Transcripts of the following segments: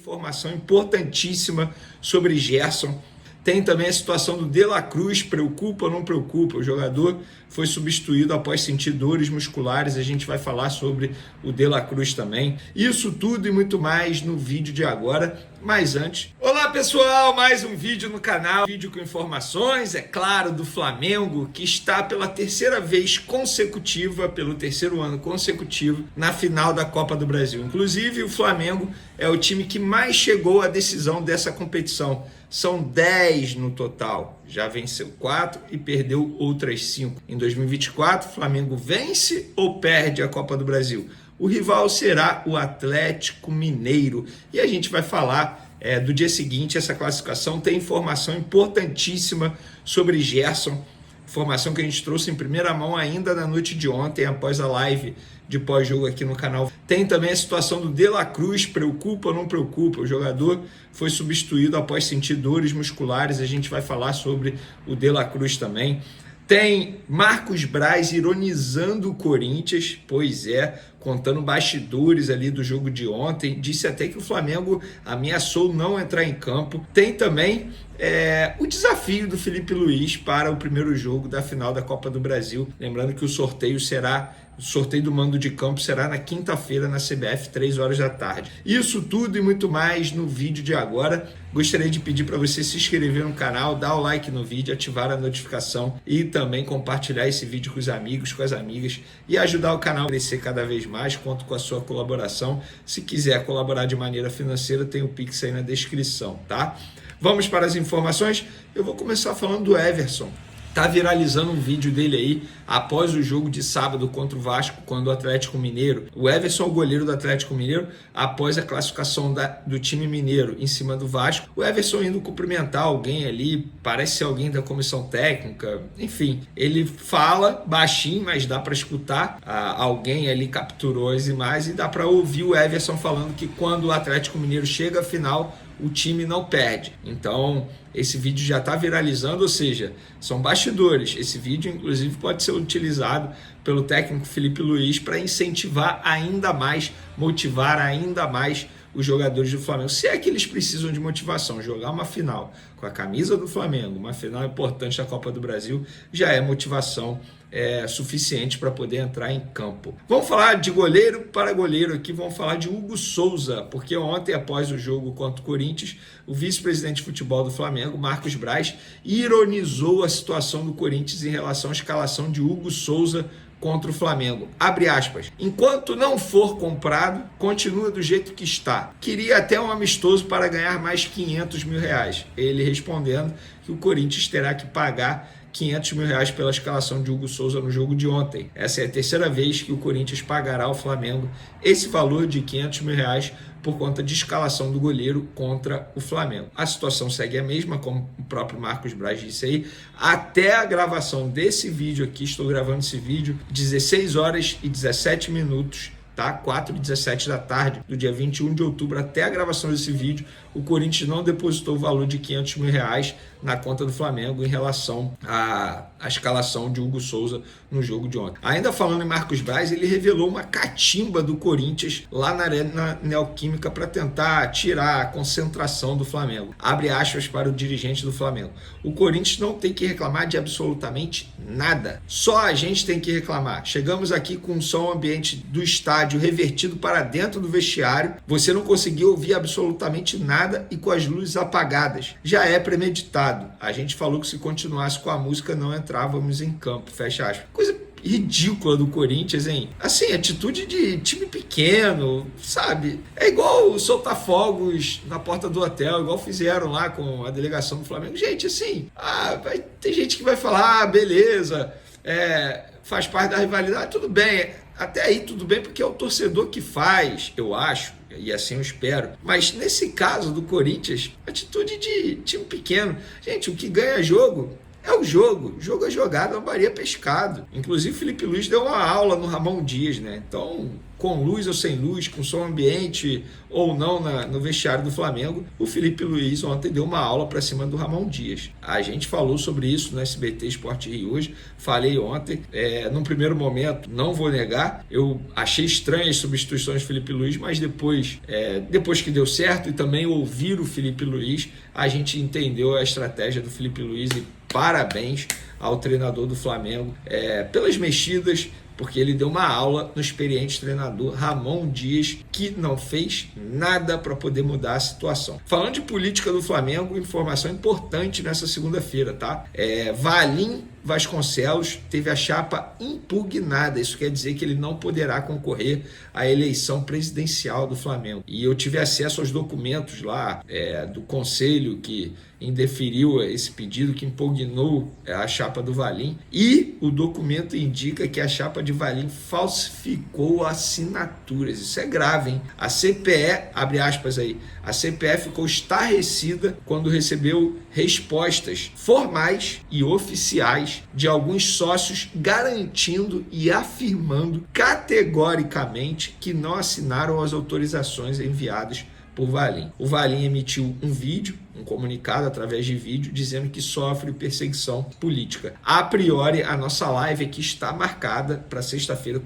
informação importantíssima sobre Gerson. Tem também a situação do De La Cruz, preocupa ou não preocupa? O jogador foi substituído após sentir dores musculares, a gente vai falar sobre o De La Cruz também. Isso tudo e muito mais no vídeo de agora, mas antes... Olá pessoal, mais um vídeo no canal, vídeo com informações, é claro, do Flamengo, que está pela terceira vez consecutiva, pelo terceiro ano consecutivo, na final da Copa do Brasil. Inclusive, o Flamengo é o time que mais chegou à decisão dessa competição. São 10 no total, já venceu 4 e perdeu outras 5. Em 2024, o Flamengo vence ou perde a Copa do Brasil? O rival será o Atlético Mineiro. E a gente vai falar do dia seguinte, essa classificação tem informação importantíssima sobre Gerson, informação que a gente trouxe em primeira mão ainda na noite de ontem, após a live de pós-jogo aqui no canal. Tem também a situação do De La Cruz, preocupa ou não preocupa? O jogador foi substituído após sentir dores musculares, a gente vai falar sobre o De La Cruz também. Tem Marcos Braz ironizando o Corinthians, pois é, contando bastidores ali do jogo de ontem, disse até que o Flamengo ameaçou não entrar em campo. Tem também o desafio do Felipe Luiz para o primeiro jogo da final da Copa do Brasil, lembrando que o sorteio do mando de campo será na quinta-feira na CBF, 3 horas da tarde. Isso tudo e muito mais no vídeo de agora. Gostaria de pedir para você se inscrever no canal, dar o like no vídeo, ativar a notificação e também compartilhar esse vídeo com os amigos, com as amigas e ajudar o canal a crescer cada vez mais. Conto com a sua colaboração. Se quiser colaborar de maneira financeira, tem o Pix aí na descrição, tá? Vamos para as informações. Eu vou começar falando do Everson. Tá viralizando um vídeo dele aí após o jogo de sábado contra o Vasco, quando o Atlético Mineiro, o Everson, o goleiro do Atlético Mineiro, após a classificação do time mineiro em cima do Vasco, o Everson indo cumprimentar alguém ali, parece ser alguém da comissão técnica, enfim, ele fala baixinho, mas dá para escutar, alguém ali capturou as imagens e dá para ouvir o Everson falando que quando o Atlético Mineiro chega à final, o time não perde. Então, esse vídeo já está viralizando, ou seja, são bastidores. Esse vídeo, inclusive, pode ser utilizado pelo técnico Felipe Luiz para incentivar ainda mais, motivar ainda mais os jogadores do Flamengo. Se é que eles precisam de motivação, jogar uma final com a camisa do Flamengo, uma final importante da Copa do Brasil, já é motivação suficiente para poder entrar em campo. Vamos falar de goleiro para goleiro aqui, vamos falar de Hugo Souza, porque ontem, após o jogo contra o Corinthians, o vice-presidente de futebol do Flamengo, Marcos Braz, ironizou a situação do Corinthians em relação à escalação de Hugo Souza contra o Flamengo. Abre aspas. Enquanto não for comprado, continua do jeito que está. Queria até um amistoso para ganhar mais 500 mil reais. Ele respondendo que o Corinthians terá que pagar 500 mil reais pela escalação de Hugo Souza no jogo de ontem. Essa é a terceira vez que o Corinthians pagará ao Flamengo esse valor de 500 mil reais por conta de escalação do goleiro contra o Flamengo. A situação segue a mesma, como o próprio Marcos Braz disse aí, até a gravação desse vídeo aqui, estou gravando esse vídeo, 16 horas e 17 minutos, tá? 4h17 da tarde, do dia 21 de outubro, até a gravação desse vídeo, o Corinthians não depositou o valor de 500 mil reais na conta do Flamengo em relação à escalação de Hugo Souza no jogo de ontem. Ainda falando em Marcos Braz, ele revelou uma catimba do Corinthians lá na Arena Neoquímica para tentar tirar a concentração do Flamengo. Abre aspas para o dirigente do Flamengo. O Corinthians não tem que reclamar de absolutamente nada. Só a gente tem que reclamar. Chegamos aqui com o som ambiente do estádio revertido para dentro do vestiário. Você não conseguiu ouvir absolutamente nada e com as luzes apagadas. Já é premeditado. A gente falou que se continuasse com a música não entrávamos em campo. Fecha aspas. Coisa ridícula do Corinthians, hein? Assim, atitude de time pequeno, sabe? É igual soltar fogos na porta do hotel, igual fizeram lá com a delegação do Flamengo. Gente, assim, vai ter gente que vai falar, beleza, faz parte da rivalidade, tudo bem. Até aí tudo bem, porque é o torcedor que faz, eu acho, e assim eu espero. Mas nesse caso do Corinthians, atitude de time pequeno. Gente, o que ganha jogo é o jogo. Jogo é jogado, é Maria pescado. Inclusive, Felipe Luiz deu uma aula no Ramon Dias, né? Então, com luz ou sem luz, com som ambiente ou não no vestiário do Flamengo, o Felipe Luiz ontem deu uma aula para cima do Ramon Dias. A gente falou sobre isso no SBT Sport Rio hoje, falei ontem, num primeiro momento, não vou negar, eu achei estranhas as substituições do Felipe Luiz, mas depois que deu certo e também ouvir o Felipe Luiz, a gente entendeu a estratégia do Felipe Luiz e parabéns ao treinador do Flamengo pelas mexidas, porque ele deu uma aula no experiente treinador Ramon Dias, que não fez nada para poder mudar a situação. Falando de política do Flamengo, informação importante nessa segunda-feira, tá? Valim Vasconcelos teve a chapa impugnada. Isso quer dizer que ele não poderá concorrer à eleição presidencial do Flamengo. E eu tive acesso aos documentos lá do conselho que indeferiu esse pedido, que impugnou a chapa do Valim. E o documento indica que a chapa de Valim falsificou assinaturas. Isso é grave, hein? A CPE, abre aspas aí, a CPE ficou estarrecida quando recebeu respostas formais e oficiais de alguns sócios garantindo e afirmando categoricamente que não assinaram as autorizações enviadas por Valim. O Valim emitiu um comunicado através de vídeo, dizendo que sofre perseguição política. A priori, a nossa live aqui está marcada para sexta-feira,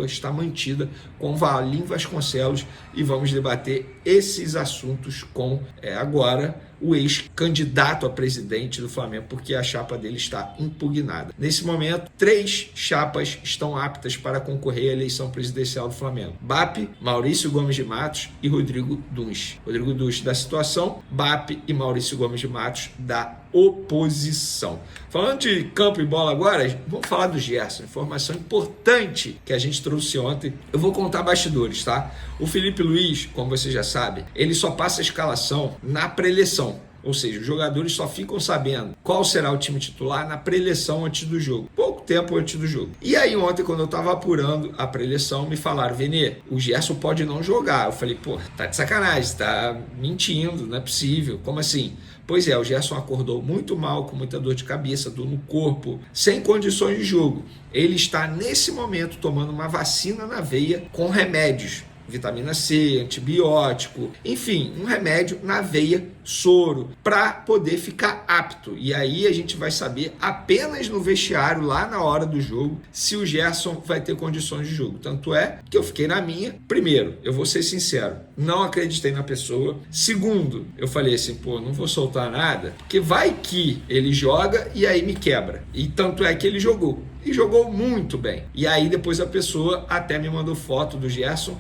está mantida com Valim Vasconcelos e vamos debater esses assuntos com, agora, o ex-candidato a presidente do Flamengo, porque a chapa dele está impugnada. Nesse momento, 3 chapas estão aptas para concorrer à eleição presidencial do Flamengo: BAP, Maurício Gomes de Matos e Rodrigo Dunst. Rodrigo Dunst da situação, BAP e Maurício Gomes de Matos da oposição. Falando de campo e bola agora, vamos falar do Gerson. Informação importante que a gente trouxe ontem. Eu vou contar bastidores, tá? O Felipe Luiz, como você já sabe, ele só passa a escalação na pré-eleição. Ou seja, os jogadores só ficam sabendo qual será o time titular na pré-eleição antes do jogo. Pouco tempo antes do jogo. E aí ontem, quando eu estava apurando a pré-eleição, me falaram: Vene, o Gerson pode não jogar. Eu falei: pô, tá de sacanagem, tá mentindo, não é possível. Como assim? Pois é, o Gerson acordou muito mal, com muita dor de cabeça, dor no corpo, sem condições de jogo. Ele está, nesse momento, tomando uma vacina na veia com remédios. Vitamina C, antibiótico, enfim, um remédio na veia, soro, para poder ficar apto. E aí a gente vai saber apenas no vestiário, lá na hora do jogo, se o Gerson vai ter condições de jogo. Tanto é que eu fiquei na minha. Primeiro, eu vou ser sincero, não acreditei na pessoa. Segundo, eu falei assim, pô, não vou soltar nada, porque vai que ele joga e aí me quebra. E tanto é que ele jogou. E jogou muito bem. E aí depois a pessoa até me mandou foto do Gerson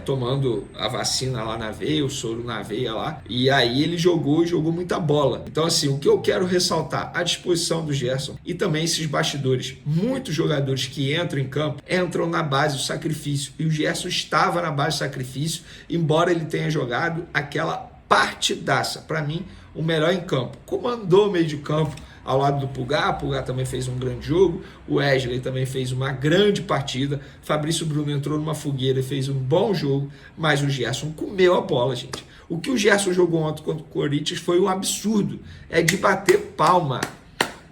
tomando a vacina lá na veia, o soro na veia lá. E aí ele jogou muita bola. Então assim, o que eu quero ressaltar, a disposição do Gerson e também esses bastidores. Muitos jogadores que entram em campo entram na base do sacrifício. E o Gerson estava na base do sacrifício, embora ele tenha jogado aquela partidaça. Para mim, o melhor em campo. Comandou o meio de campo ao lado do Pulgar também fez um grande jogo, o Wesley também fez uma grande partida, Fabrício Bruno entrou numa fogueira e fez um bom jogo, mas o Gerson comeu a bola, gente. O que o Gerson jogou ontem contra o Corinthians foi um absurdo, é de bater palma.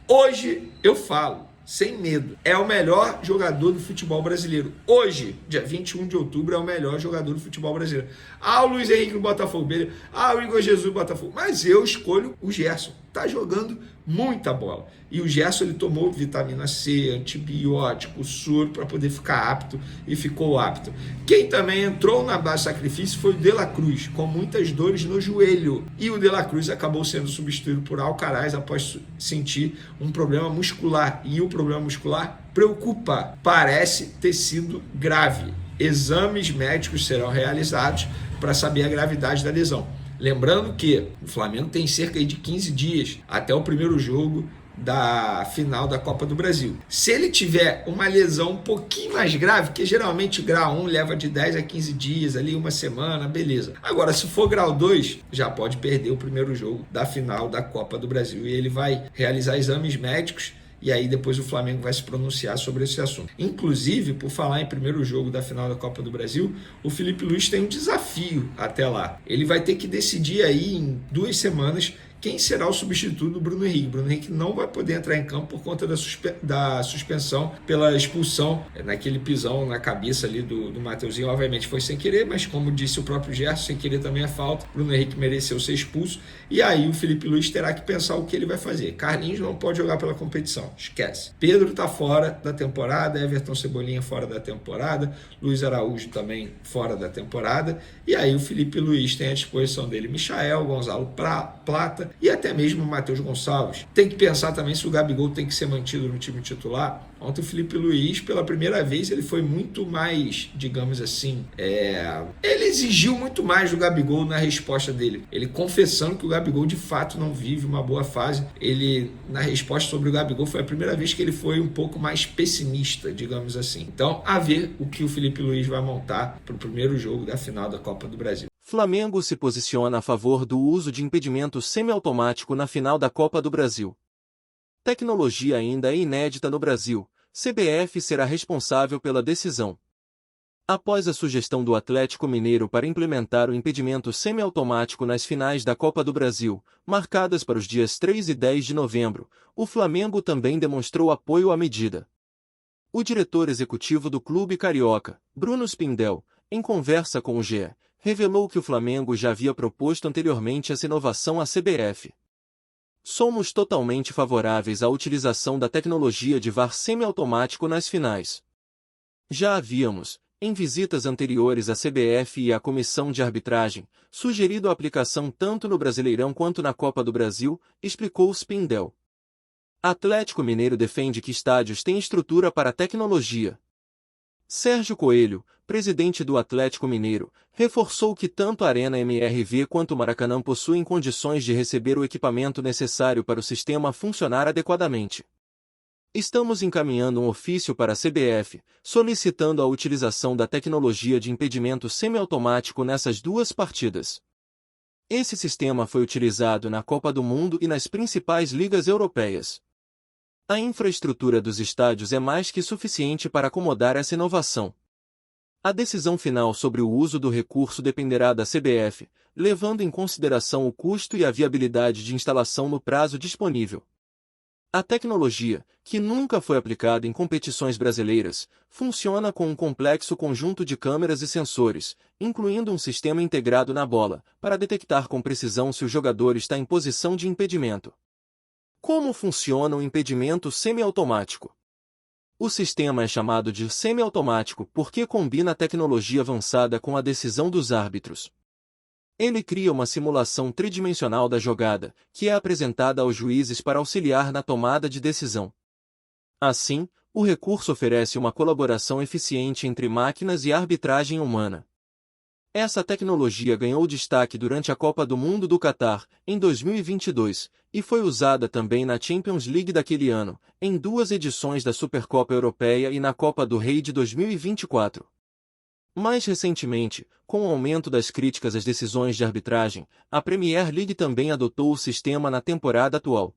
Hoje eu falo, sem medo, é o melhor jogador do futebol brasileiro. Hoje, dia 21 de outubro, é o melhor jogador do futebol brasileiro. O Luiz Henrique do Botafogo, o Igor Jesus do Botafogo, mas eu escolho o Gerson. Tá jogando muita bola. E o Gerson, ele tomou vitamina C, antibiótico, soro para poder ficar apto e ficou apto. Quem também entrou na base de sacrifício foi o De La Cruz, com muitas dores no joelho. E o De La Cruz acabou sendo substituído por Alcaraz após sentir um problema muscular. E o problema muscular preocupa. Parece ter sido grave. Exames médicos serão realizados para saber a gravidade da lesão. Lembrando que o Flamengo tem cerca de 15 dias até o primeiro jogo da final da Copa do Brasil. Se ele tiver uma lesão um pouquinho mais grave, que geralmente grau 1 leva de 10 a 15 dias, ali uma semana, beleza. Agora, se for grau 2, já pode perder o primeiro jogo da final da Copa do Brasil. E ele vai realizar exames médicos e aí depois o Flamengo vai se pronunciar sobre esse assunto. Inclusive, por falar em primeiro jogo da final da Copa do Brasil, o Felipe Luiz tem um desafio até lá. Ele vai ter que decidir aí em 2 semanas quem será o substituto do Bruno Henrique. Bruno Henrique não vai poder entrar em campo por conta da suspensão pela expulsão, naquele pisão na cabeça ali do Mateuzinho. Obviamente foi sem querer, mas como disse o próprio Gerson, sem querer também é falta. Bruno Henrique mereceu ser expulso, e aí o Felipe Luiz terá que pensar o que ele vai fazer. Carlinhos não pode jogar pela competição, esquece. Pedro está fora da temporada, Everton Cebolinha fora da temporada, Luiz Araújo também fora da temporada, e aí o Felipe Luiz tem à disposição dele Michael, Gonzalo Plata e até mesmo o Matheus Gonçalves. Tem que pensar também se o Gabigol tem que ser mantido no time titular. Ontem o Felipe Luiz, pela primeira vez, ele foi muito mais, digamos assim, ele exigiu muito mais do Gabigol na resposta dele. Ele confessando que o Gabigol de fato não vive uma boa fase. Ele, na resposta sobre o Gabigol, foi a primeira vez que ele foi um pouco mais pessimista, digamos assim. Então, a ver o que o Felipe Luiz vai montar para o primeiro jogo da final da Copa do Brasil. Flamengo se posiciona a favor do uso de impedimento semiautomático na final da Copa do Brasil. Tecnologia ainda é inédita no Brasil, CBF será responsável pela decisão. Após a sugestão do Atlético Mineiro para implementar o impedimento semiautomático nas finais da Copa do Brasil, marcadas para os dias 3 e 10 de novembro, o Flamengo também demonstrou apoio à medida. O diretor executivo do clube carioca, Bruno Spindel, em conversa com o GE, revelou que o Flamengo já havia proposto anteriormente essa inovação à CBF. Somos totalmente favoráveis à utilização da tecnologia de VAR semiautomático nas finais. Já havíamos, em visitas anteriores à CBF e à Comissão de Arbitragem, sugerido a aplicação tanto no Brasileirão quanto na Copa do Brasil, explicou Spindel. Atlético Mineiro defende que estádios têm estrutura para a tecnologia. Sérgio Coelho, presidente do Atlético Mineiro, reforçou que tanto a Arena MRV quanto o Maracanã possuem condições de receber o equipamento necessário para o sistema funcionar adequadamente. Estamos encaminhando um ofício para a CBF, solicitando a utilização da tecnologia de impedimento semiautomático nessas duas partidas. Esse sistema foi utilizado na Copa do Mundo e nas principais ligas europeias. A infraestrutura dos estádios é mais que suficiente para acomodar essa inovação. A decisão final sobre o uso do recurso dependerá da CBF, levando em consideração o custo e a viabilidade de instalação no prazo disponível. A tecnologia, que nunca foi aplicada em competições brasileiras, funciona com um complexo conjunto de câmeras e sensores, incluindo um sistema integrado na bola, para detectar com precisão se o jogador está em posição de impedimento. Como funciona o impedimento semiautomático? O sistema é chamado de semiautomático porque combina a tecnologia avançada com a decisão dos árbitros. Ele cria uma simulação tridimensional da jogada, que é apresentada aos juízes para auxiliar na tomada de decisão. Assim, o recurso oferece uma colaboração eficiente entre máquinas e arbitragem humana. Essa tecnologia ganhou destaque durante a Copa do Mundo do Catar, em 2022, e foi usada também na Champions League daquele ano, em 2 edições da Supercopa Europeia e na Copa do Rei de 2024. Mais recentemente, com o aumento das críticas às decisões de arbitragem, a Premier League também adotou o sistema na temporada atual.